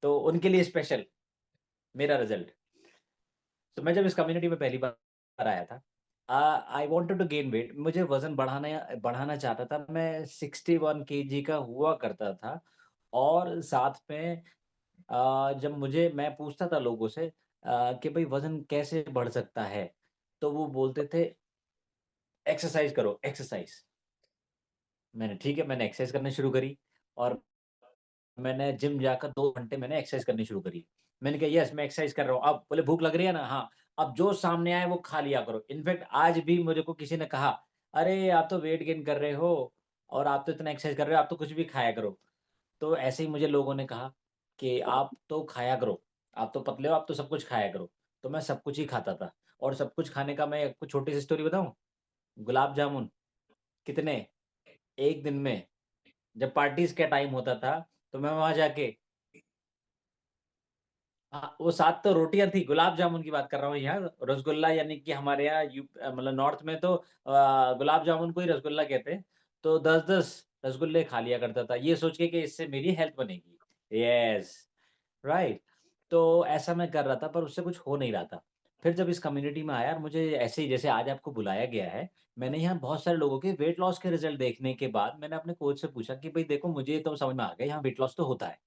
तो उनके लिए स्पेशल मेरा रिज़ल्ट। तो मैं जब इस कम्युनिटी में पहली बार आया था, I wanted to gain weight, मुझे वज़न बढ़ाना बढ़ाना चाहता था। मैं 61 केजी का हुआ करता था और साथ में जब मैं पूछता था लोगों से कि भई वज़न कैसे बढ़ सकता है? तो वो बोलते थे एक्सरसाइज़ करो, एक्सरसाइज़। ठीक है, मैंने एक्सरसाइज़ करनी शुरू करी और मैंने जिम जाकर 2 घंटे मैंने एक्सरसाइज़ करनी शुरू करी। मैंने कहा यस मैं एक्सरसाइज़ कर रहा हूँ। अब बोले भूख लग रही है ना? हाँ, अब जो सामने आए वो खा लिया करो। इनफैक्ट आज भी मुझे को किसी ने कहा, "अरे! आप तो वेट गेन कर रहे हो और आप तो इतना एक्सरसाइज़ कर रहे हो, आप तो कुछ भी खाया करो।" तो ऐसे ही मुझे लोगों ने कहा कि आप तो खाया करो, आप तो पतले हो, आप तो सब कुछ खाया करो। तो मैं सब कुछ ही खाता था और सब कुछ खाने का मैं आपको छोटी सी स्टोरी बताऊँ? गुलाब जामुन कितने? 1 दिन में जब पार्टीज़ का टाइम होता था, तो मैं वहाँ जाके हाँ, वो 7 तो रोटियाँ थी, गुलाब जामुन की बात कर रहा हूँ यहाँ, रसगुल्ला यानी कि हमारे यहाँ मतलब नॉर्थ में तो गुलाब जामुन को ही रसगुल्ला कहते हैं। तो 10-10 रसगुल्ले खा लिया करता था, ये सोच के कि इससे मेरी हेल्थ बनेगी। Yes, right. तो ऐसा मैं कर रहा था पर उससे कुछ हो नहीं रहा था। फिर जब इस कम्युनिटी में आया और मुझे ऐसे ही जैसे आज आपको बुलाया गया है, मैंने यहाँ बहुत सारे लोगों के वेट लॉस के रिज़ल्ट देखने के बाद मैंने अपने कोच से पूछा कि भई देखो मुझे तो समझ में आ गया यहाँ वेट लॉस तो होता है,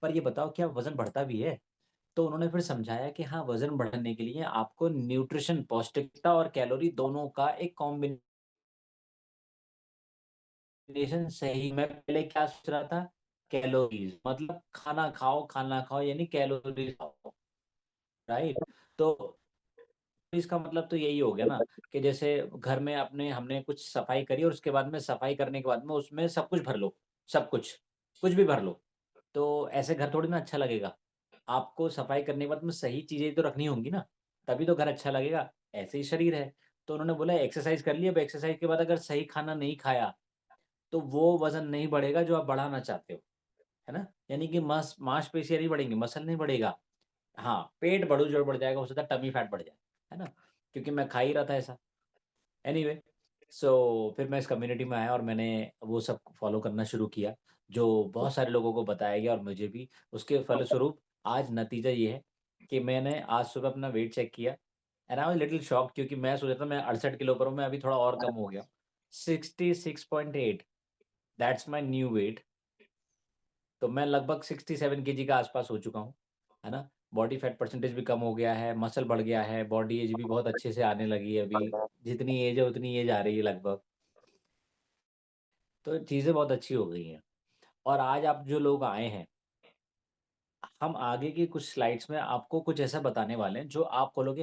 पर ये बताओ क्या वज़न बढ़ता भी है? तो उन्होंने फिर समझाया कि हाँ, वज़न बढ़ाने के लिए आपको न्यूट्रिशन पौष्टिकता और कैलोरी दोनों का एक कॉम्बिनेशन सही मैं पहले क्या सोच रहा था, कैलोरीज़ मतलब खाना खाओ यानी कैलोरीज़ खाओ, राइट? तो इसका मतलब तो यही हो गया ना कि जैसे घर में अपने हमने कुछ सफाई करी और उसके बाद में सफाई करने के बाद में उसमें सब कुछ भर लो, सब कुछ, कुछ भी भर लो। तो ऐसे घर थोड़ी ना अच्छा लगेगा। आपको सफाई करने के बाद में सही चीज़ें तो रखनी होंगी ना, तभी तो घर अच्छा लगेगा। ऐसे ही शरीर है। तो उन्होंने बोला एक्सरसाइज़ कर ली, अब एक्सरसाइज़ के बाद अगर सही खाना नहीं खाया, तो वो वज़न नहीं बढ़ेगा जो आप बढ़ाना चाहते हो, है ना? यानी कि मांसपेशियाँ नहीं बढ़ेंगी, मसल नहीं बढ़ेगा। हाँ, पेट बढ़ू-जोड़ बढ़ जाएगा, हो सकता है टमी फैट बढ़ जाए, है ना? क्योंकि मैं खा ही रहा था ऐसा। एनीवे फिर मैं इस कम्युनिटी में आया और मैंने वो सब फ़ॉलो करना शुरू किया, जो बहुत सारे लोगों को बताया गया और मुझे भी। उसके फलस्वरूप आज नतीजा ये है कि मैंने आज सुबह अपना वेट चेक किया and I was little shocked क्योंकि मैं सोचा था मैं 68 किलो पर हूँ, मैं अभी थोड़ा और कम हो गया। 66.8 दैट्स माय न्यू वेट। तो मैं लगभग 67 केजी का आस-पास हो चुका हूँ, है ना? बॉडी फैट परसेंटेज भी कम हो गया है, मसल बढ़ गया है, बॉडी एज भी बहुत अच्छे से आने लगी है अभी। जितनी एज है उतनी एज आ रही है लगभग। तो चीज़ें बहुत अच्छी हो गई हैं। और आज आप जो लोग आए हैं, हम आगे की कुछ स्लाइड्स में आपको कुछ ऐसा बताने वाले हैं जो आप बोलोगे